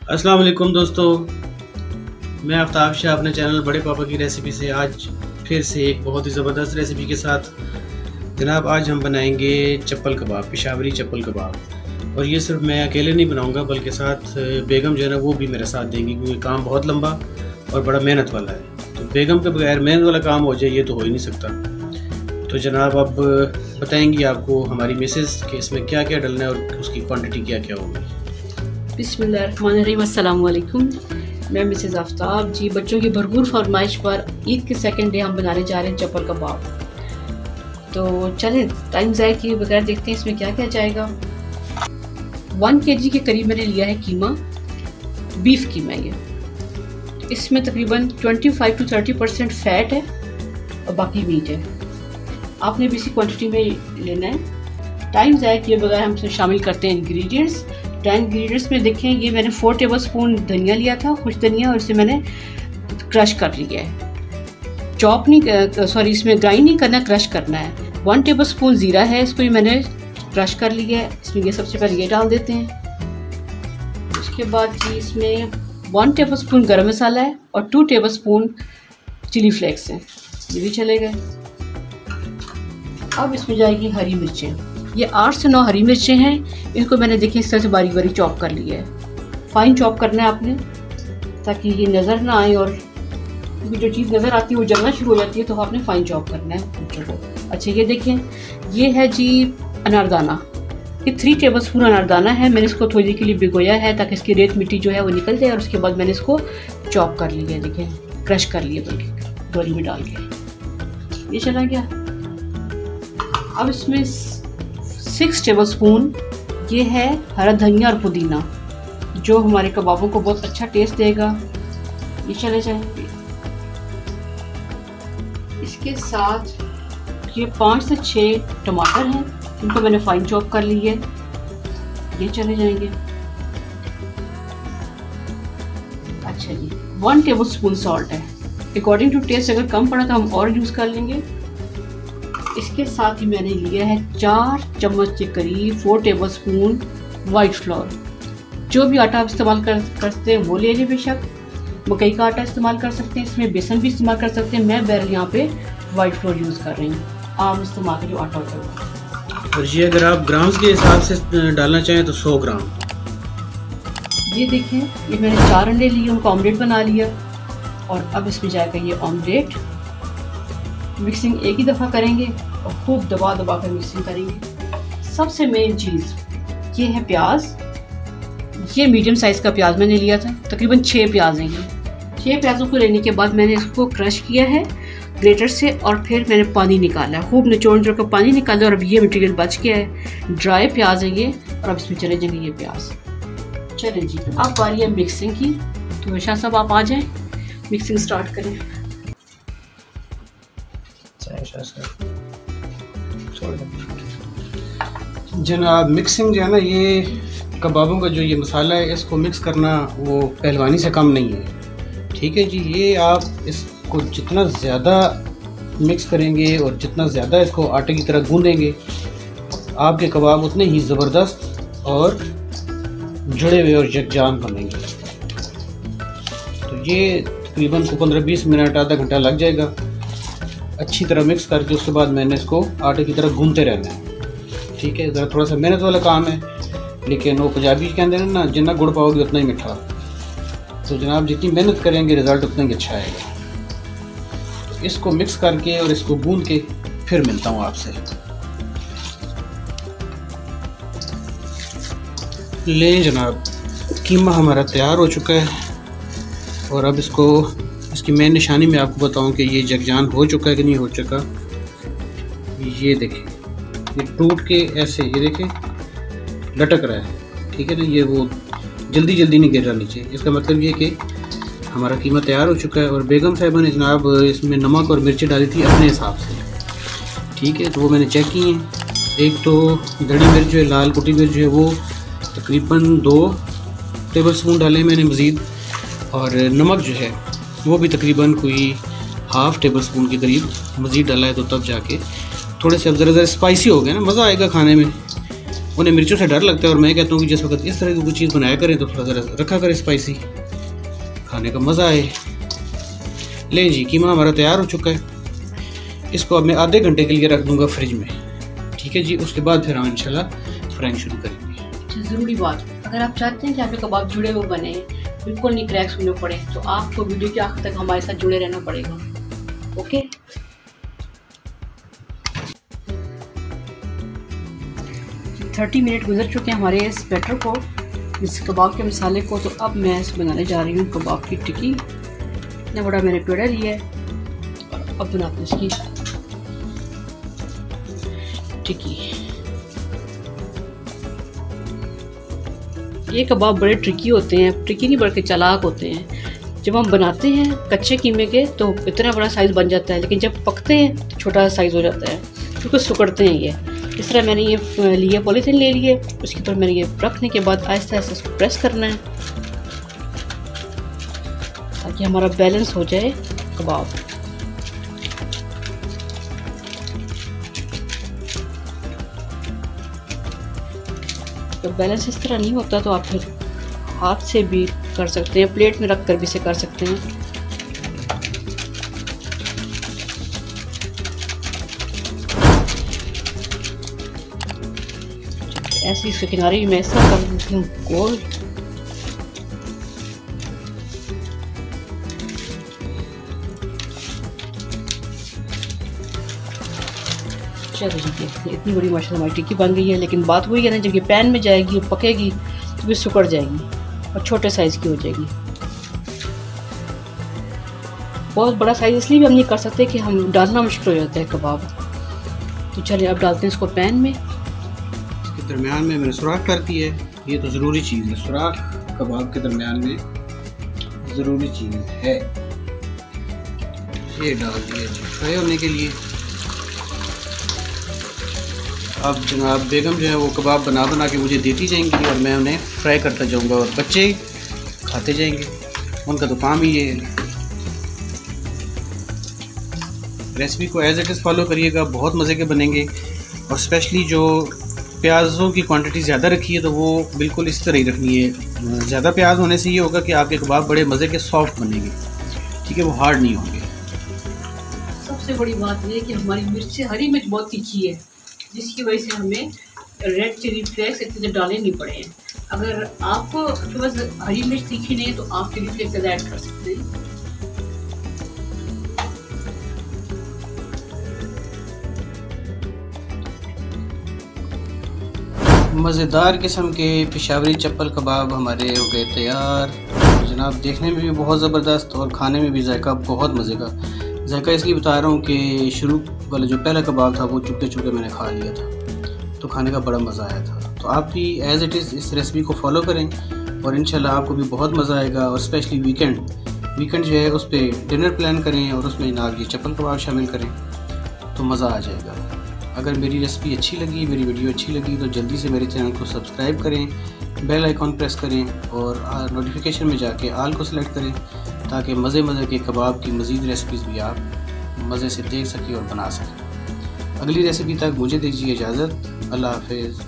अस्सलाम वालेकुम दोस्तों, मैं आफ्ताब शाह अपने चैनल बड़े पापा की रेसिपी से आज फिर से एक बहुत ही ज़बरदस्त रेसिपी के साथ। जनाब आज हम बनाएंगे चप्पल कबाब, पेशावरी चप्पल कबाब। और ये सिर्फ मैं अकेले नहीं बनाऊंगा बल्कि साथ बेगम जो है ना वो भी मेरा साथ देंगी, क्योंकि काम बहुत लंबा और बड़ा मेहनत वाला है। तो बेगम के बगैर मेहनत वाला काम हो जाए ये तो हो ही नहीं सकता। तो जनाब अब बताएंगी आपको हमारी मिसेस कि इसमें क्या क्या डलना है और उसकी क्वान्टिटी क्या क्या होगी। बिस्मिल्लाहिर्रहमानिर्रहीम, अस्सलाम वालेकुम। मैं मिसेज़ आफ्ताब जी। बच्चों की भरपूर फरमाइश पर ईद के सेकंड डे हम बनाने जा रहे हैं चप्पल कबाब। तो चलें टाइम ज़ाया किए बगैर देखते हैं इसमें क्या क्या जाएगा। 1 kg के करीब मैंने लिया है कीमा, बीफ कीमा। ये इसमें तकरीबन 25 to 30% फ़ैट है और बाकी मीट है। आपने भी इसी क्वान्टिटी में लेना है। टाइम ज़ाया किए बगैर हम इसमें शामिल करते हैं इंग्रेडिएंट्स। इंग्रेडिएंट्स में देखें, ये मैंने 4 टेबलस्पून धनिया लिया था, खुश धनिया, और इसे मैंने क्रश कर लिया है। चॉप नहीं, सॉरी, इसमें ग्राइंड नहीं करना, क्रश करना है। 1 टेबलस्पून ज़ीरा है, इसको भी मैंने क्रश कर लिया है। इसमें ये सबसे पहले ये डाल देते हैं। उसके बाद जी इसमें 1 टेबलस्पून गरम मसाला है और 2 टेबलस्पून चिली फ्लेक्स हैं, ये भी चले गए। अब इसमें जाएगी हरी मिर्चें। ये 8 से 9 हरी मिर्चें हैं। इनको मैंने देखिए इस तरह से बारीक बारीक चॉप कर लिया है। फाइन चॉप करना है आपने, ताकि ये नज़र ना आए, और क्योंकि जो चीज़ नज़र आती है वो जलना शुरू हो जाती है, तो आपने फाइन चॉप करना है मिर्चों को। अच्छा, ये देखें, ये है जी अनारदाना। ये 3 टेबलस्पून अनारदाना है। मैंने इसको थोड़ी देर के लिए भिगोया है ताकि इसकी रेत मिट्टी जो है वो निकल जाए, और उसके बाद मैंने इसको चॉप कर लिया है। देखें, क्रश कर लिया बल्कि डोरी में डाल के। ये चला गया। अब इसमें 6 टेबलस्पून ये है हरा धनिया और पुदीना, जो हमारे कबाबों को बहुत अच्छा टेस्ट देगा। ये चले जाएंगे। इसके साथ ये 5 से 6 टमाटर हैं, इनको मैंने फाइन चॉप कर ली है, ये चले जाएंगे। अच्छा जी, 1 टेबलस्पून सॉल्ट है। अकॉर्डिंग टू टेस्ट, अगर कम पड़ा तो हम और यूज़ कर लेंगे। इसके साथ ही मैंने लिया है 4 चम्मच के करीब 4 टेबलस्पून वाइट फ्लोर। जो भी आटा आप इस्तेमाल करते हैं वो ले लें, बेशक मकई का आटा इस्तेमाल कर सकते हैं, इसमें बेसन भी इस्तेमाल कर सकते हैं। मैं बहरहाल यहाँ पे वाइट फ्लोर यूज़ कर रही हूँ, आम इस्तेमाल का जो आटा होता है। और ये अगर आप ग्राम्स के हिसाब से डालना चाहें तो 100 ग्राम। ये देखें, ये मैंने 4 अंडे लिए, उनको ऑमलेट बना लिया। और अब इसमें जाएगा ये ऑमलेट। मिक्सिंग एक ही दफ़ा करेंगे और खूब दबा दबा कर मिक्सिंग करेंगे। सबसे मेन चीज़ ये है प्याज। ये मीडियम साइज़ का प्याज मैंने लिया था, तकरीबन 6 प्याज हैं ये। 6 प्याज़ों को लेने के बाद मैंने इसको क्रश किया है ग्रेटर से, और फिर मैंने पानी निकाला है, खूब निचोड़ कर पानी निकाला। और अब ये मटेरियल बच गया है, ड्राई प्याज है ये। और अब इसमें चले जाएंगे ये प्याज। चलें जी, अब बारी है मिक्सिंग की। तो शाह साहब आप आ जाएँ, मिक्सिंग स्टार्ट करें। जनाब मिक्सिंग जो है ना, ये कबाबों का जो ये मसाला है इसको मिक्स करना वो पहलवानी से कम नहीं है। ठीक है जी, ये आप इसको जितना ज़्यादा मिक्स करेंगे और जितना ज़्यादा इसको आटे की तरह गूंदेंगे, आपके कबाब उतने ही ज़बरदस्त और जुड़े हुए और यकजान बनेंगे। तो ये तकरीबन को 15-20 मिनट, आधा घंटा लग जाएगा अच्छी तरह मिक्स करके। उसके बाद मैंने इसको आटे की तरह गूंदते रहना है। ठीक है, ज़रा थोड़ा सा मेहनत वाला काम है, लेकिन वो पंजाबी कहते हैं ना, जितना गुड़ पाओगे उतना ही मीठा। तो जनाब जितनी मेहनत करेंगे रिज़ल्ट उतना ही अच्छा आएगा। तो इसको मिक्स करके और इसको गूंद के फिर मिलता हूँ आपसे। लें जनाब, कीमा हमारा तैयार हो चुका है। और अब इसकी मेन निशानी मैं आपको बताऊं कि ये जगजान हो चुका है कि नहीं हो चुका। ये देखें, ये टूट के ऐसे, ये देखें लटक रहा है। ठीक है ना, ये वो जल्दी जल्दी नहीं गिर रहा नीचे। इसका मतलब ये कि हमारा कीमा तैयार हो चुका है। और बेगम साहिबा ने जनाब इसमें नमक और मिर्ची डाली थी अपने हिसाब से। ठीक है, तो वो मैंने चेक की हैं। एक तो दड़ी मिर्च जो है, लाल कुटी मिर्च जो है, वो तकरीबन 2 टेबलस्पून डाले मैंने मज़ीद। और नमक जो है वो भी तकरीबन कोई 1/2 टेबलस्पून के करीब मज़ीद डाला है, तो तब जाके थोड़े से अब ज़रा स्पाइसी हो गए ना, मज़ा आएगा खाने में। उन्हें मिर्चों से डर लगता है और मैं कहता हूँ कि जिस वक्त इस तरह की कोई चीज़ बनाया करें तो थोड़ा सा रखा करें स्पाइसी, खाने का मज़ा आए। लें जी, कीमा हमारा तैयार हो चुका है। इसको अब मैं आधे घंटे के लिए रख दूँगा फ्रिज में, ठीक है जी। उसके बाद फिर हम इंशाल्लाह फ्राइंग शुरू करेंगे। ज़रूरी बात, अगर आप चाहते हैं कि आपके कबाब जुड़े हुए बने, बिल्कुल नहीं क्रैक्स होने पड़े, तो आपको वीडियो के आखिर तक हमारे साथ जुड़े रहना पड़ेगा। ओके, 30 मिनट गुजर चुके हैं हमारे इस बैटर को, इस कबाब के मसाले को। तो अब मैं इस बनाने जा रही हूँ कबाब की टिक्की। इतना बड़ा मैंने पेड़ा लिया है और अब बनाते हैं इसकी टिक्की। ये कबाब बड़े ट्रिकी होते हैं, ट्रिकी नहीं बल्कि चालाक होते हैं। जब हम बनाते हैं कच्चे कीमे के तो इतना बड़ा साइज़ बन जाता है, लेकिन जब पकते हैं तो छोटा साइज़ हो जाता है, क्योंकि सुकड़ते हैं ये। इस तरह मैंने ये लिए, पॉलीथीन ले लिए, उसकी तरफ मैंने ये रखने के बाद आहिस्ता आहिस्ता इसको प्रेस करना है ताकि हमारा बैलेंस हो जाए कबाब। तो बैलेंस इस तरह नहीं होता तो आप फिर हाथ से भी कर सकते हैं, प्लेट में रख कर भी इसे कर सकते हैं। ऐसे इसके किनारे भी मैं ऐसा कर देती हूँ गोल। चलो जी, इतनी बड़ी माशाल्लाह हमारी टिक्की बन गई है। लेकिन बात हुई है ना, जब ये पैन में जाएगी और पकेगी तो भी सुकड़ जाएगी और छोटे साइज़ की हो जाएगी। बहुत बड़ा साइज़ इसलिए भी हम नहीं कर सकते कि हम डालना मुश्किल हो जाता है कबाब। तो चलिए अब डालते हैं इसको पैन में। इसके दरमियान में मैंने सुराख कर दी है, ये तो ज़रूरी चीज़ है, सुराख कबाब के दरमियान में ज़रूरी चीज़ है। ये डाल दिया जी फ्राई होने के लिए। अब जनाब बेगम जो है वो कबाब बना बना के मुझे देती जाएंगी और मैं उन्हें फ्राई करता जाऊंगा और बच्चे खाते जाएंगे, उनका तो काम ही ये है। रेसिपी को एज इट इज़ फॉलो करिएगा, बहुत मज़े के बनेंगे। और स्पेशली जो प्याज़ों की क्वांटिटी ज़्यादा रखी है तो वो बिल्कुल इस तरह ही रखनी है। ज़्यादा प्याज होने से ये होगा कि आपके कबाब बड़े मज़े के सॉफ्ट बनेंगे, ठीक है, वो हार्ड नहीं होंगे। सबसे बड़ी बात ये है कि हमारी मिर्च हरी मिर्च बहुत तीखी है, जिसकी वजह से हमें रेड चिली फ्लेक्स इतने डालने नहीं पड़े हैं। अगर आपको बस हरी मिर्च तीखी नहीं है तो आप चिली फ्लेक्स ऐड कर सकते हैं। मज़ेदार किस्म के पेशावरी चप्पल कबाब हमारे हो गए तैयार। जनाब देखने में भी बहुत ज़बरदस्त और खाने में भी जायका बहुत मज़े का। जायका इसलिए बता रहा हूँ कि शुरू वाला जो पहला कबाब था वो चुपके चुपके मैंने खा लिया था, तो खाने का बड़ा मज़ा आया था। तो आप भी एज़ इट इज़ इस रेसिपी को फॉलो करें और इंशाल्लाह आपको भी बहुत मज़ा आएगा। और स्पेशली वीकेंड जो है उस पर डिनर प्लान करें और उसमें नाग ये चप्पल कबाब शामिल करें तो मज़ा आ जाएगा। अगर मेरी रेसिपी अच्छी लगी, मेरी वीडियो अच्छी लगी तो जल्दी से मेरे चैनल को सब्सक्राइब करें, बेल आइकॉन प्रेस करें और नोटिफिकेशन में जाके आल को सिलेक्ट करें ताकि मज़े के कबाब की मज़ीद रेसिपीज़ भी आप मज़े से देख सकें और बना सकें। अगली रेसिपी तक मुझे दीजिए इजाज़त। अल्लाह हाफ़िज़।